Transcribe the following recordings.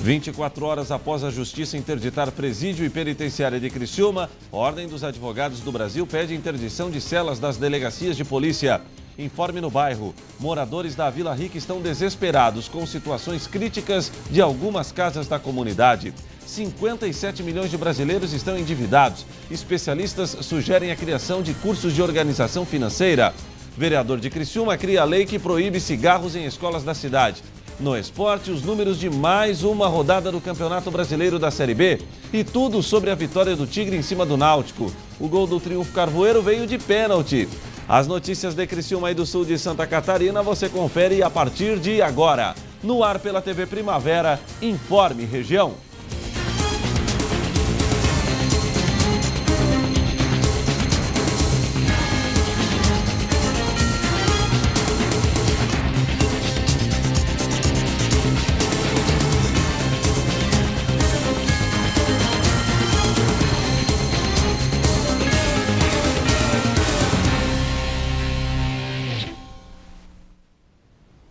24 horas após a Justiça interditar presídio e penitenciária de Criciúma, a Ordem dos Advogados do Brasil pede interdição de celas das delegacias de polícia. Informe no bairro. Moradores da Vila Rica estão desesperados com situações críticas de algumas casas da comunidade. 57 milhões de brasileiros estão endividados. Especialistas sugerem a criação de cursos de organização financeira. Vereador de Criciúma cria a lei que proíbe cigarros em escolas da cidade. No esporte, os números de mais uma rodada do Campeonato Brasileiro da Série B e tudo sobre a vitória do Tigre em cima do Náutico. O gol do Triunfo Carvoeiro veio de pênalti. As notícias de Criciúma e do sul de Santa Catarina você confere a partir de agora. No ar pela TV Primavera, Informe Região.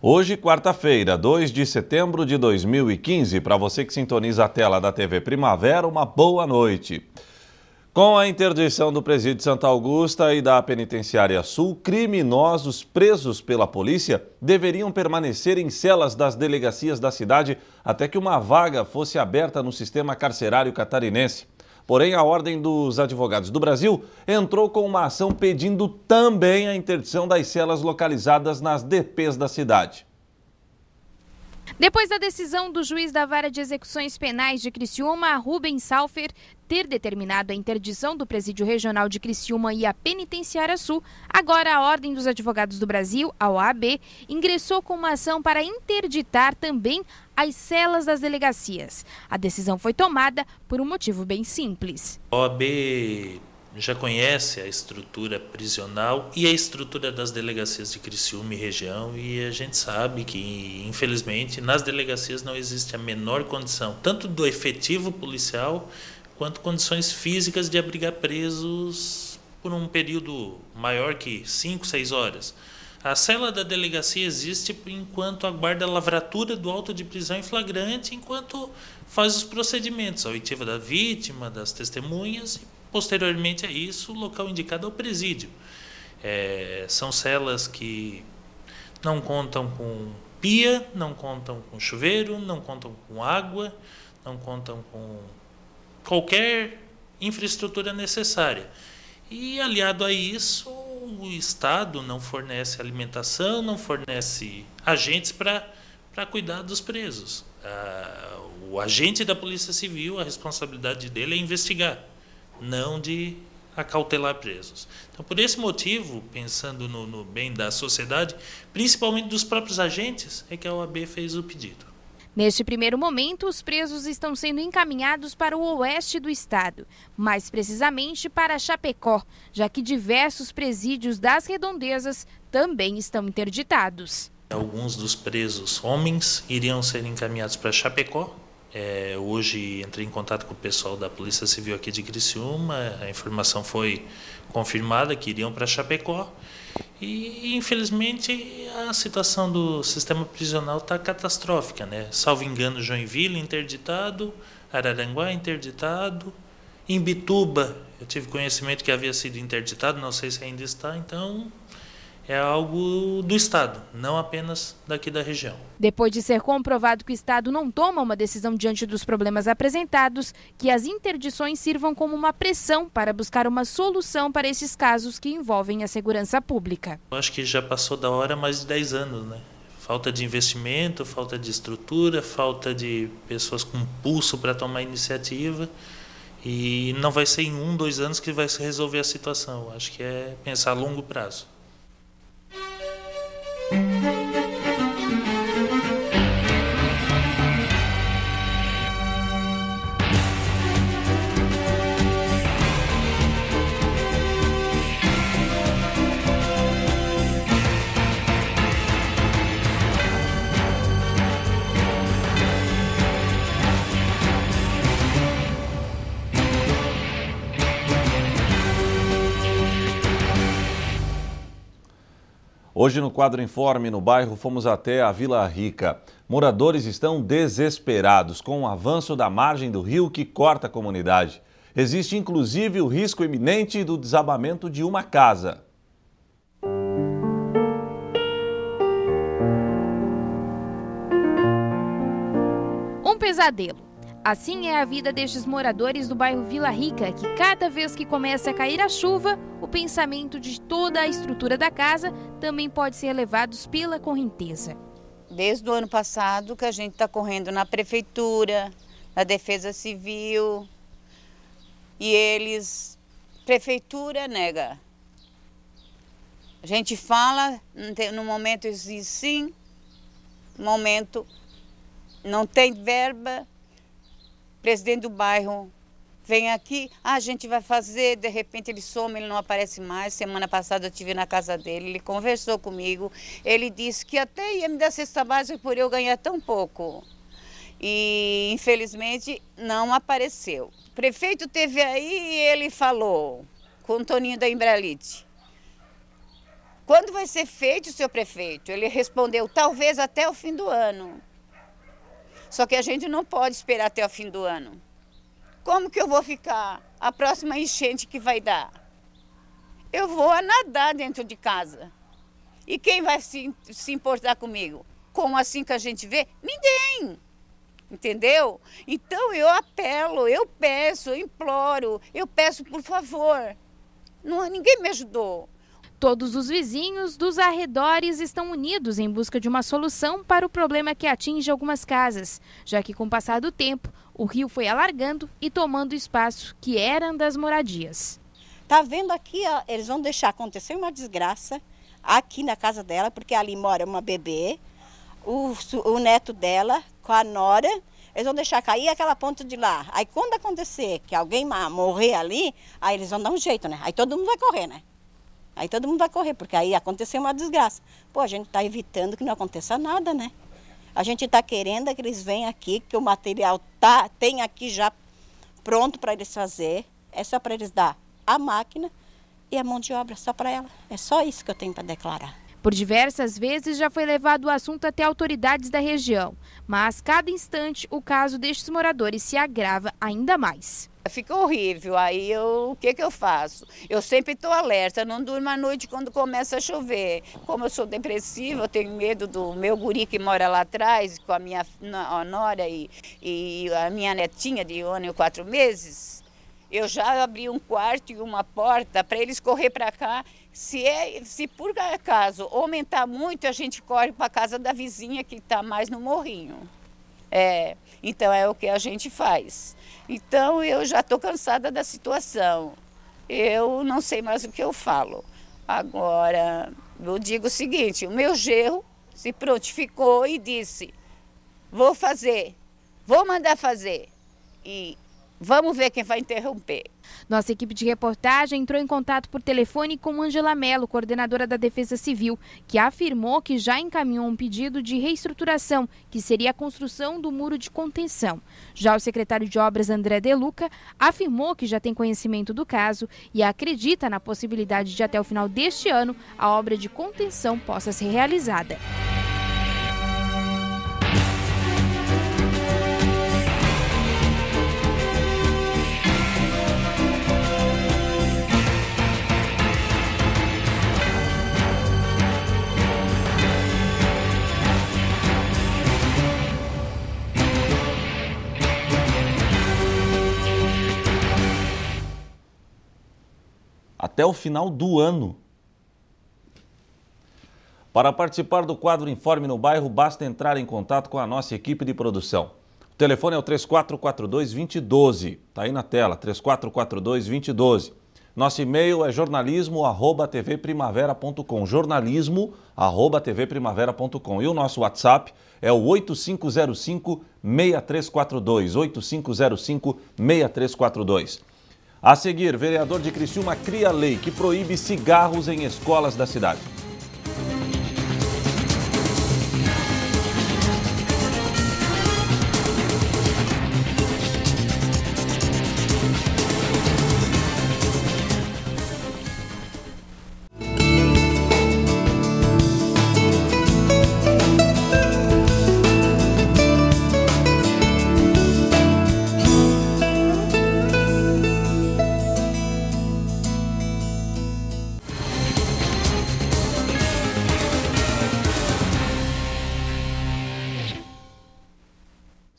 Hoje, quarta-feira, 2 de setembro de 2015, para você que sintoniza a tela da TV Primavera, uma boa noite. Com a interdição do Presídio Santa Augusta e da Penitenciária Sul, criminosos presos pela polícia deveriam permanecer em celas das delegacias da cidade até que uma vaga fosse aberta no sistema carcerário catarinense. Porém, a Ordem dos Advogados do Brasil entrou com uma ação pedindo também a interdição das celas localizadas nas DPs da cidade. Depois da decisão do juiz da Vara de Execuções Penais de Criciúma, Rubens Salfer, ter determinado a interdição do Presídio Regional de Criciúma e a Penitenciária Sul, agora a Ordem dos Advogados do Brasil, a OAB, ingressou com uma ação para interditar também as celas das delegacias. A decisão foi tomada por um motivo bem simples. A OAB já conhece a estrutura prisional e a estrutura das delegacias de Criciúma e região, e a gente sabe que, infelizmente, nas delegacias não existe a menor condição, tanto do efetivo policial, quanto condições físicas de abrigar presos por um período maior que 5, 6 horas. A cela da delegacia existe enquanto aguarda a lavratura do auto de prisão em flagrante, enquanto faz os procedimentos, a oitiva da vítima, das testemunhas, e posteriormente a isso, o local indicado é o presídio. São celas que não contam com pia, não contam com chuveiro, não contam com água, não contam com qualquer infraestrutura necessária. E, aliado a isso, o Estado não fornece alimentação, não fornece agentes para cuidar dos presos. O agente da Polícia Civil, a responsabilidade dele é investigar, não de acautelar presos. Então, por esse motivo, pensando no bem da sociedade, principalmente dos próprios agentes, é que a OAB fez o pedido. Neste primeiro momento, os presos estão sendo encaminhados para o oeste do estado, mais precisamente para Chapecó, já que diversos presídios das redondezas também estão interditados. Alguns dos presos homens iriam ser encaminhados para Chapecó. Hoje entrei em contato com o pessoal da Polícia Civil aqui de Criciúma, a informação foi confirmada que iriam para Chapecó. E, infelizmente, a situação do sistema prisional está catastrófica, né? Salvo engano, Joinville interditado, Araranguá interditado, Imbituba eu tive conhecimento que havia sido interditado, não sei se ainda está, então é algo do Estado, não apenas daqui da região. Depois de ser comprovado que o Estado não toma uma decisão diante dos problemas apresentados, que as interdições sirvam como uma pressão para buscar uma solução para esses casos que envolvem a segurança pública. Eu acho que já passou da hora há mais de 10 anos, né? Falta de investimento, falta de estrutura, falta de pessoas com pulso para tomar iniciativa. E não vai ser em 1, 2 anos que vai se resolver a situação. Eu acho que é pensar a longo prazo. Hoje no quadro Informe no Bairro fomos até a Vila Rica. Moradores estão desesperados com o avanço da margem do rio que corta a comunidade. Existe inclusive o risco iminente do desabamento de uma casa. Um pesadelo. Assim é a vida destes moradores do bairro Vila Rica, que cada vez que começa a cair a chuva, o pensamento de toda a estrutura da casa também pode ser levado pela correnteza. Desde o ano passado que a gente está correndo na prefeitura, na Defesa Civil, e eles, prefeitura nega. A gente fala, no momento existe sim, no momento não tem verba. O presidente do bairro vem aqui, a gente vai fazer, de repente ele some, ele não aparece mais. Semana passada eu estive na casa dele, ele conversou comigo, ele disse que até ia me dar cesta básica por eu ganhar tão pouco. E infelizmente não apareceu. O prefeito teve aí e ele falou com o Toninho da Embralite: quando vai ser feito, seu prefeito? Ele respondeu: talvez até o fim do ano. Só que a gente não pode esperar até o fim do ano. Como que eu vou ficar? A próxima enchente que vai dar? Eu vou a nadar dentro de casa. E quem vai se importar comigo? Como assim que a gente vê? Ninguém. Entendeu? Então eu apelo, eu peço, eu imploro, eu peço por favor. Não, ninguém me ajudou. Todos os vizinhos dos arredores estão unidos em busca de uma solução para o problema que atinge algumas casas, já que com o passar do tempo, o rio foi alargando e tomando espaço que eram das moradias. Tá vendo aqui, ó, eles vão deixar acontecer uma desgraça aqui na casa dela, porque ali mora uma bebê, o neto dela com a nora, eles vão deixar cair aquela ponta de lá. Aí quando acontecer que alguém morrer ali, aí eles vão dar um jeito, né? Aí todo mundo vai correr, né? Aí todo mundo vai correr, porque aí aconteceu uma desgraça. Pô, a gente está evitando que não aconteça nada, né? A gente está querendo que eles venham aqui, que o material tem aqui já pronto para eles fazer. É só para eles dar a máquina e a mão de obra só para ela. É só isso que eu tenho para declarar. Por diversas vezes já foi levado o assunto até autoridades da região, mas cada instante o caso destes moradores se agrava ainda mais. Fica horrível, aí o que eu faço? Eu sempre estou alerta, não durmo à noite quando começa a chover. Como eu sou depressiva, eu tenho medo do meu guri que mora lá atrás, com a minha nora e a minha netinha de 1 ano e 4 meses. Eu já abri um quarto e uma porta para eles correr para cá. Se por acaso aumentar muito, a gente corre para a casa da vizinha que está mais no morrinho. Então é o que a gente faz. Então eu já estou cansada da situação. Eu não sei mais o que eu falo. Agora, eu digo o seguinte, o meu genro se prontificou e disse: vou fazer, vou mandar fazer e vamos ver quem vai interromper. Nossa equipe de reportagem entrou em contato por telefone com Ângela Mello, coordenadora da Defesa Civil, que afirmou que já encaminhou um pedido de reestruturação, que seria a construção do muro de contenção. Já o secretário de Obras, André De Luca, afirmou que já tem conhecimento do caso e acredita na possibilidade de até o final deste ano a obra de contenção possa ser realizada. Até o final do ano. Para participar do quadro Informe no Bairro, basta entrar em contato com a nossa equipe de produção. O telefone é o 3442-2012, está aí na tela, 3442-2012. Nosso e-mail é jornalismo@tvprimavera.com, jornalismo@tvprimavera.com. E o nosso WhatsApp é o 8505-6342, 8505-6342. A seguir, vereador de Criciúma cria lei que proíbe cigarros em escolas da cidade.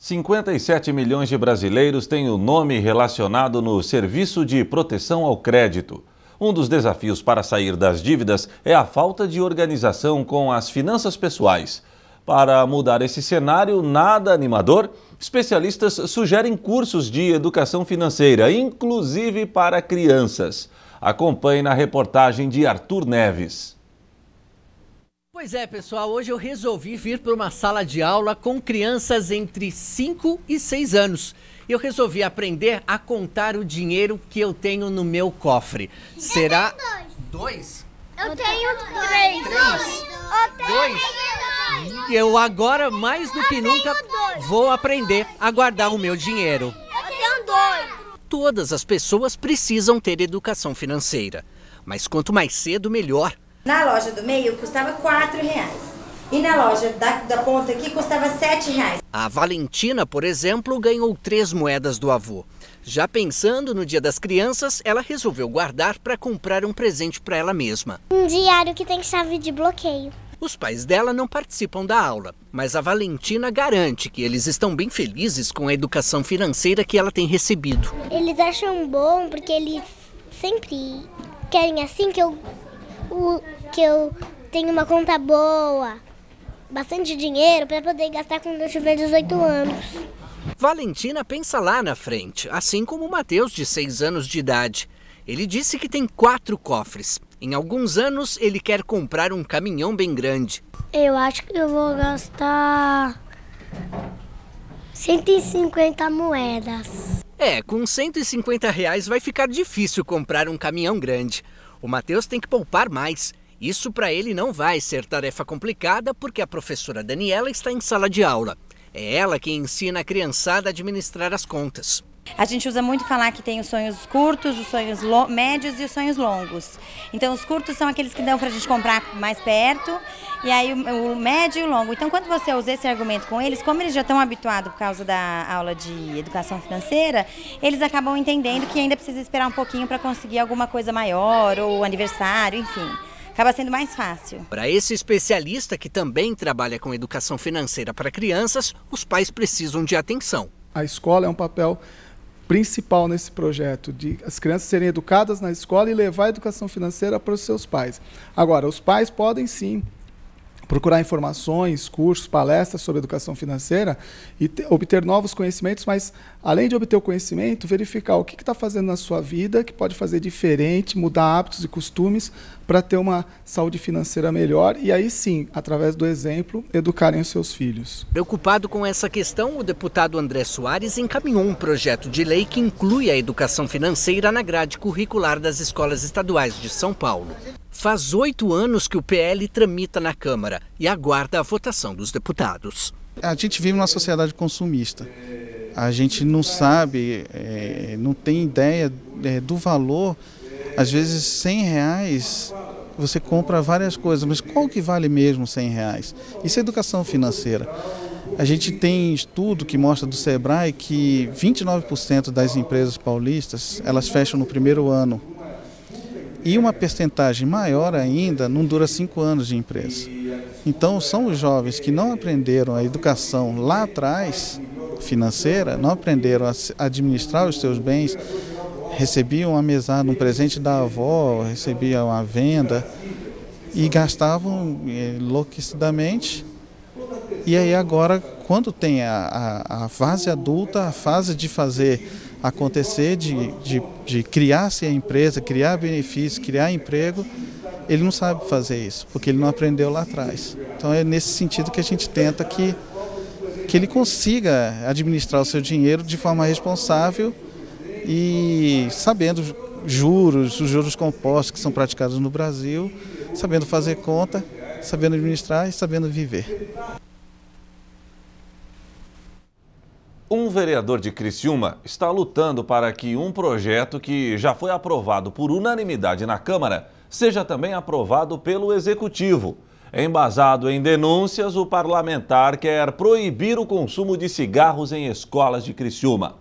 57 milhões de brasileiros têm o nome relacionado no Serviço de Proteção ao Crédito. Um dos desafios para sair das dívidas é a falta de organização com as finanças pessoais. Para mudar esse cenário nada animador, especialistas sugerem cursos de educação financeira, inclusive para crianças. Acompanhe na reportagem de Arthur Neves. Pois é, pessoal, hoje eu resolvi vir para uma sala de aula com crianças entre 5 e 6 anos. Eu resolvi aprender a contar o dinheiro que eu tenho no meu cofre. Será... Dois? Eu tenho 3. Dois? Eu agora, mais do que nunca, vou aprender a guardar o meu dinheiro. Eu tenho 2. Todas as pessoas precisam ter educação financeira, mas quanto mais cedo, melhor. Na loja do meio custava R$4 e na loja da ponta aqui custava R$7. A Valentina, por exemplo, ganhou 3 moedas do avô. Já pensando no Dia das Crianças, ela resolveu guardar para comprar um presente para ela mesma. Um diário que tem chave de bloqueio. Os pais dela não participam da aula, mas a Valentina garante que eles estão bem felizes com a educação financeira que ela tem recebido. Eles acham bom porque eles sempre querem assim que eu tenha uma conta boa, bastante dinheiro para poder gastar quando eu tiver 18 anos. Valentina pensa lá na frente, assim como o Matheus, de 6 anos de idade. Ele disse que tem 4 cofres. Em alguns anos, ele quer comprar um caminhão bem grande. Eu acho que eu vou gastar 150 moedas. Com R$150 vai ficar difícil comprar um caminhão grande. O Matheus tem que poupar mais. Isso para ele não vai ser tarefa complicada porque a professora Daniela está em sala de aula. É ela quem ensina a criançada a administrar as contas. A gente usa muito falar que tem os sonhos curtos, os sonhos médios e os sonhos longos. Então os curtos são aqueles que dão para a gente comprar mais perto, e aí o médio e o longo. Então quando você usa esse argumento com eles, como eles já estão habituados por causa da aula de educação financeira, eles acabam entendendo que ainda precisa esperar um pouquinho para conseguir alguma coisa maior, ou aniversário, enfim. Acaba sendo mais fácil. Para esse especialista que também trabalha com educação financeira para crianças, os pais precisam de atenção. A escola é um papel principal nesse projeto, de as crianças serem educadas na escola e levar a educação financeira para os seus pais. Agora, os pais podem sim procurar informações, cursos, palestras sobre educação financeira e obter novos conhecimentos, mas além de obter o conhecimento, verificar o que está fazendo na sua vida, que pode fazer diferente, mudar hábitos e costumes para ter uma saúde financeira melhor e aí sim, através do exemplo, educarem os seus filhos. Preocupado com essa questão, o deputado André Soares encaminhou um projeto de lei que inclui a educação financeira na grade curricular das escolas estaduais de São Paulo. Faz 8 anos que o PL tramita na Câmara e aguarda a votação dos deputados. A gente vive numa sociedade consumista. A gente não sabe, não tem ideia do valor. Às vezes R$100 você compra várias coisas, mas qual que vale mesmo R$100? Isso é educação financeira. A gente tem estudo que mostra do Sebrae que 29% das empresas paulistas elas fecham no primeiro ano. E uma percentagem maior ainda não dura 5 anos de empresa. Então são os jovens que não aprenderam a educação lá atrás, financeira, não aprenderam a administrar os seus bens, recebiam a mesada, um presente da avó, recebiam a venda e gastavam enlouquecidamente. E aí agora, quando tem a fase adulta, a fase de fazer acontecer, de criar-se a empresa, criar benefícios, criar emprego, ele não sabe fazer isso, porque ele não aprendeu lá atrás. Então é nesse sentido que a gente tenta que ele consiga administrar o seu dinheiro de forma responsável e sabendo os juros compostos que são praticados no Brasil, sabendo fazer conta, sabendo administrar e sabendo viver. Um vereador de Criciúma está lutando para que um projeto que já foi aprovado por unanimidade na Câmara seja também aprovado pelo Executivo. Embasado em denúncias, o parlamentar quer proibir o consumo de cigarros em escolas de Criciúma.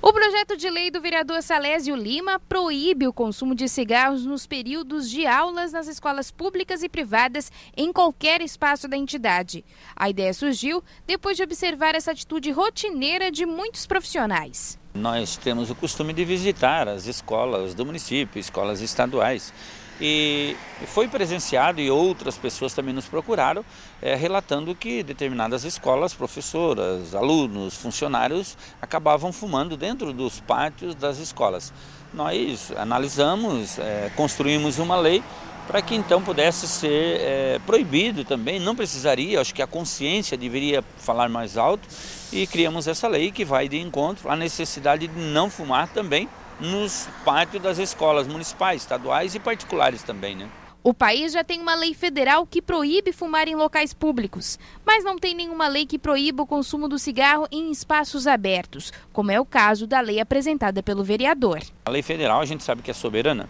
O projeto de lei do vereador Salésio Lima proíbe o consumo de cigarros nos períodos de aulas nas escolas públicas e privadas em qualquer espaço da entidade. A ideia surgiu depois de observar essa atitude rotineira de muitos profissionais. Nós temos o costume de visitar as escolas do município, escolas estaduais. E foi presenciado e outras pessoas também nos procuraram, relatando que determinadas escolas, professoras, alunos, funcionários acabavam fumando dentro dos pátios das escolas. Nós analisamos, construímos uma lei para que então pudesse ser proibido também, não precisaria, acho que a consciência deveria falar mais alto, e criamos essa lei que vai de encontro à necessidade de não fumar também nos pátios das escolas municipais, estaduais e particulares também, né? O país já tem uma lei federal que proíbe fumar em locais públicos, mas não tem nenhuma lei que proíba o consumo do cigarro em espaços abertos, como é o caso da lei apresentada pelo vereador. A lei federal a gente sabe que é soberana,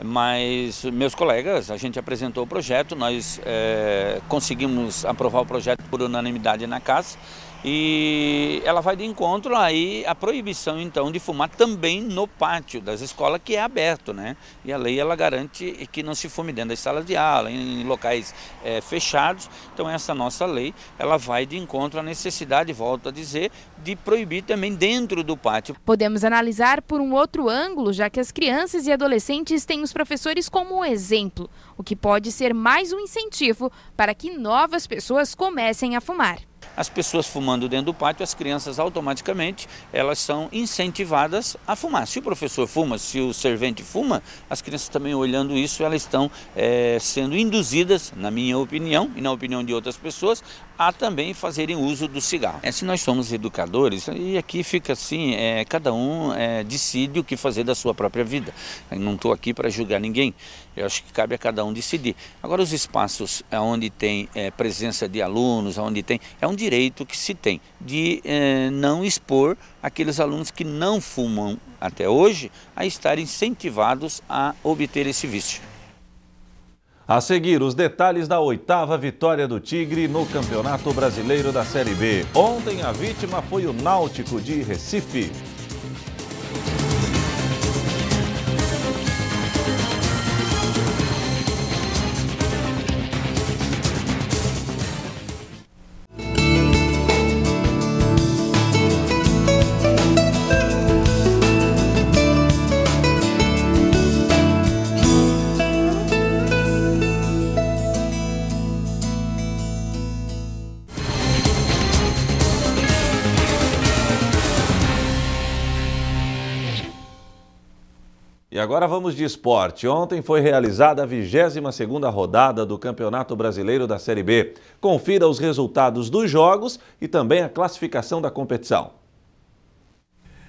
mas meus colegas, a gente apresentou o projeto, nós conseguimos aprovar o projeto por unanimidade na casa, e ela vai de encontro aí a proibição então de fumar também no pátio das escolas, que é aberto, né? E a lei ela garante que não se fume dentro das salas de aula, em locais fechados. Então essa nossa lei ela vai de encontro à necessidade, volto a dizer, de proibir também dentro do pátio. Podemos analisar por um outro ângulo, já que as crianças e adolescentes têm os professores como exemplo, o que pode ser mais um incentivo para que novas pessoas comecem a fumar. As pessoas fumando dentro do pátio, as crianças automaticamente elas são incentivadas a fumar. Se o professor fuma, se o servente fuma, as crianças também olhando isso, elas estão sendo induzidas, na minha opinião e na opinião de outras pessoas, a também fazerem uso do cigarro. Se nós somos educadores, e aqui fica assim, cada um decide o que fazer da sua própria vida. Eu não estou aqui para julgar ninguém, eu acho que cabe a cada um decidir. Agora os espaços onde tem presença de alunos, onde tem, é um direito que se tem de não expor aqueles alunos que não fumam até hoje a estarem incentivados a obter esse vício. A seguir, os detalhes da 8ª vitória do Tigre no Campeonato Brasileiro da Série B. Ontem a vítima foi o Náutico de Recife. E agora vamos de esporte. Ontem foi realizada a 22ª rodada do Campeonato Brasileiro da Série B. Confira os resultados dos jogos e também a classificação da competição.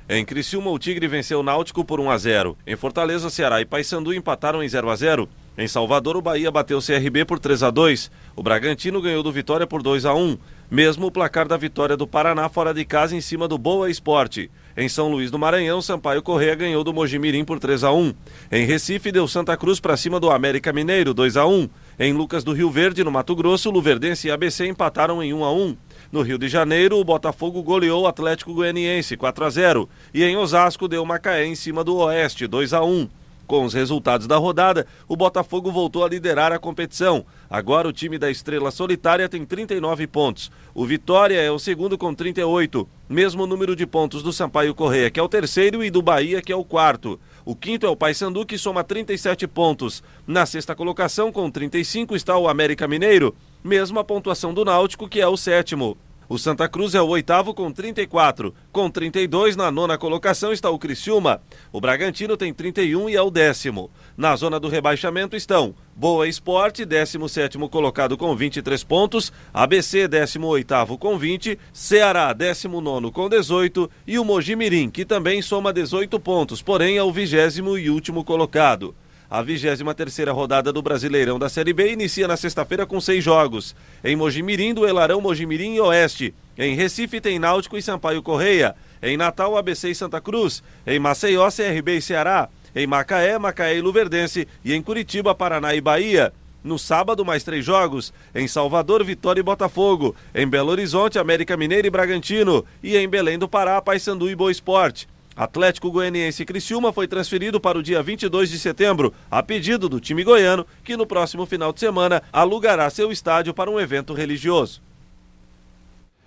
Em Criciúma, o Tigre venceu o Náutico por 1-0. Em Fortaleza, Ceará e Paysandu empataram em 0-0. Em Salvador, o Bahia bateu o CRB por 3-2. O Bragantino ganhou do Vitória por 2-1. Mesmo o placar da vitória do Paraná fora de casa em cima do Boa Esporte. Em São Luís do Maranhão, Sampaio Corrêa ganhou do Mojimirim por 3-1. Em Recife, deu Santa Cruz para cima do América Mineiro, 2-1. Em Lucas do Rio Verde, no Mato Grosso, Luverdense e ABC empataram em 1-1. No Rio de Janeiro, o Botafogo goleou o Atlético Goianiense, 4-0. E em Osasco, deu Macaé em cima do Oeste, 2-1. Com os resultados da rodada, o Botafogo voltou a liderar a competição. Agora o time da Estrela Solitária tem 39 pontos. O Vitória é o segundo com 38. Mesmo número de pontos do Sampaio Corrêa, que é o terceiro, e do Bahia, que é o quarto. O quinto é o Paysandu, que soma 37 pontos. Na sexta colocação, com 35, está o América Mineiro. Mesma pontuação do Náutico, que é o sétimo. O Santa Cruz é o oitavo com 34. Com 32, na nona colocação está o Criciúma. O Bragantino tem 31 e é o 10º. Na zona do rebaixamento estão Boa Esporte, 17º colocado com 23 pontos. ABC, 18º com 20. Ceará, 19º com 18. E o Mojimirim, que também soma 18 pontos, porém é o 20º e último colocado. A 23ª rodada do Brasileirão da Série B inicia na sexta-feira com 6 jogos. Em Mojimirim, Duelarão, Mojimirim e Oeste. Em Recife tem Náutico e Sampaio Corrêa. Em Natal, ABC e Santa Cruz. Em Maceió, CRB e Ceará. Em Macaé, Macaé e Luverdense. E em Curitiba, Paraná e Bahia. No sábado, mais 3 jogos. Em Salvador, Vitória e Botafogo. Em Belo Horizonte, América Mineiro e Bragantino. E em Belém do Pará, Paysandu e Boa Esporte. Atlético Goianiense e Criciúma foi transferido para o dia 22 de setembro, a pedido do time goiano, que no próximo final de semana alugará seu estádio para um evento religioso.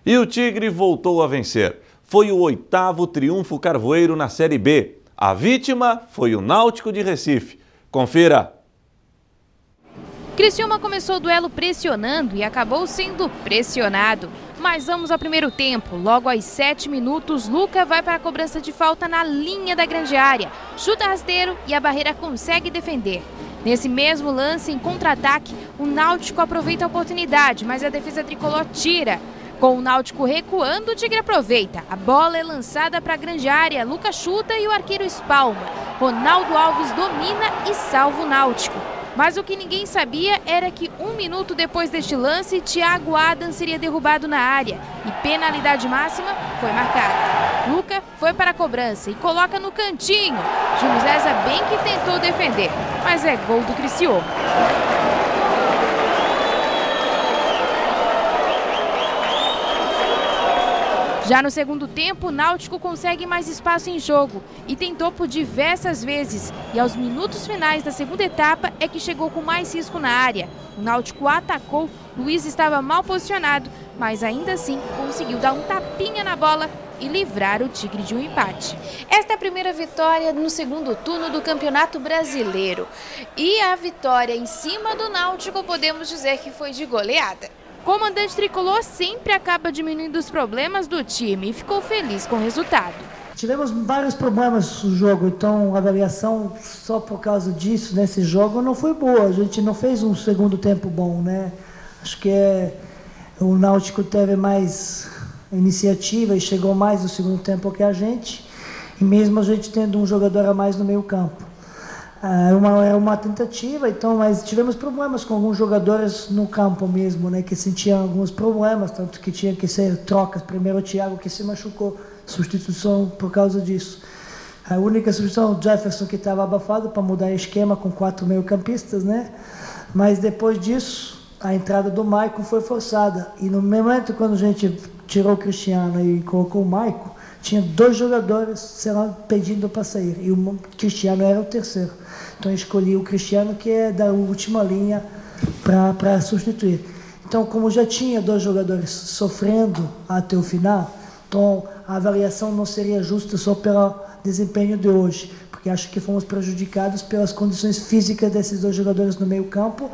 E o Tigre voltou a vencer. Foi o 8º triunfo carvoeiro na Série B. A vítima foi o Náutico de Recife. Confira. Criciúma começou o duelo pressionando e acabou sendo pressionado. Mas vamos ao primeiro tempo. Logo aos 7 minutos, Luca vai para a cobrança de falta na linha da grande área. Chuta rasteiro e a barreira consegue defender. Nesse mesmo lance, em contra-ataque, o Náutico aproveita a oportunidade, mas a defesa tricolor tira. Com o Náutico recuando, o Tigre aproveita. A bola é lançada para a grande área, Luca chuta e o arqueiro espalma. Ronaldo Alves domina e salva o Náutico. Mas o que ninguém sabia era que 1 minuto depois deste lance, Thiago Adams seria derrubado na área e penalidade máxima foi marcada. Luca foi para a cobrança e coloca no cantinho. Júlio César bem que tentou defender, mas é gol do Criciúma. Já no segundo tempo, o Náutico consegue mais espaço em jogo e tentou por diversas vezes. E aos minutos finais da segunda etapa é que chegou com mais risco na área. O Náutico atacou, Luiz estava mal posicionado, mas ainda assim conseguiu dar um tapinha na bola e livrar o Tigre de um empate. Esta é a primeira vitória no segundo turno do Campeonato Brasileiro. E a vitória em cima do Náutico podemos dizer que foi de goleada. O comandante tricolor sempre acaba diminuindo os problemas do time e ficou feliz com o resultado. Tivemos vários problemas no jogo, então a avaliação só por causa disso, nesse jogo, não foi boa. A gente não fez um segundo tempo bom, né? Acho que o Náutico teve mais iniciativa e chegou mais no segundo tempo que a gente, e mesmo a gente tendo um jogador a mais no meio campo. Era uma tentativa, então, mas tivemos problemas com alguns jogadores no campo mesmo, né, que sentiam alguns problemas, tanto que tinha que ser trocas. Primeiro o Thiago, que se machucou, substituição por causa disso. A única substituição, o Jefferson, que estava abafado para mudar o esquema com 4 meio-campistas, né? Mas depois disso, a entrada do Maicon foi forçada. E no momento quando a gente tirou o Cristiano e colocou o Maicon, tinha 2 jogadores, sei lá, pedindo para sair. E o Cristiano era o terceiro. Então eu escolhi o Cristiano, que é da última linha, para substituir. Então, como já tinha 2 jogadores sofrendo até o final, então a avaliação não seria justa só pelo desempenho de hoje, porque acho que fomos prejudicados pelas condições físicas desses 2 jogadores no meio campo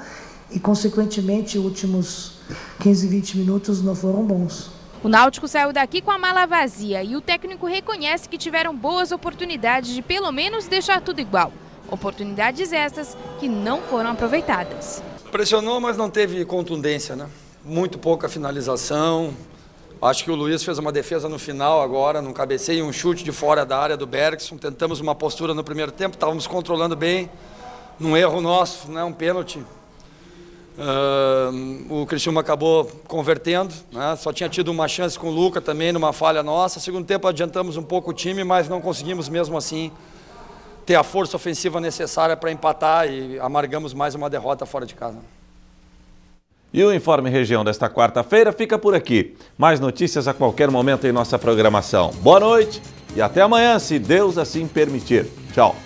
e, consequentemente, os últimos 15, 20 minutos não foram bons. O Náutico saiu daqui com a mala vazia e o técnico reconhece que tiveram boas oportunidades de pelo menos deixar tudo igual. Oportunidades estas que não foram aproveitadas. Pressionou, mas não teve contundência, né? Muito pouca finalização. Acho que o Luiz fez uma defesa no final agora, num cabeceio e um chute de fora da área do Bergson. Tentamos uma postura no primeiro tempo, estávamos controlando bem. Num erro nosso, né? Um pênalti. O Criciúma acabou convertendo, né? Só tinha tido uma chance com o Luca também, numa falha nossa. Segundo tempo adiantamos um pouco o time, mas não conseguimos mesmo assim ter a força ofensiva necessária para empatar e amargamos mais uma derrota fora de casa. E o Informe Região desta quarta-feira fica por aqui. Mais notícias a qualquer momento em nossa programação. Boa noite e até amanhã, se Deus assim permitir. Tchau.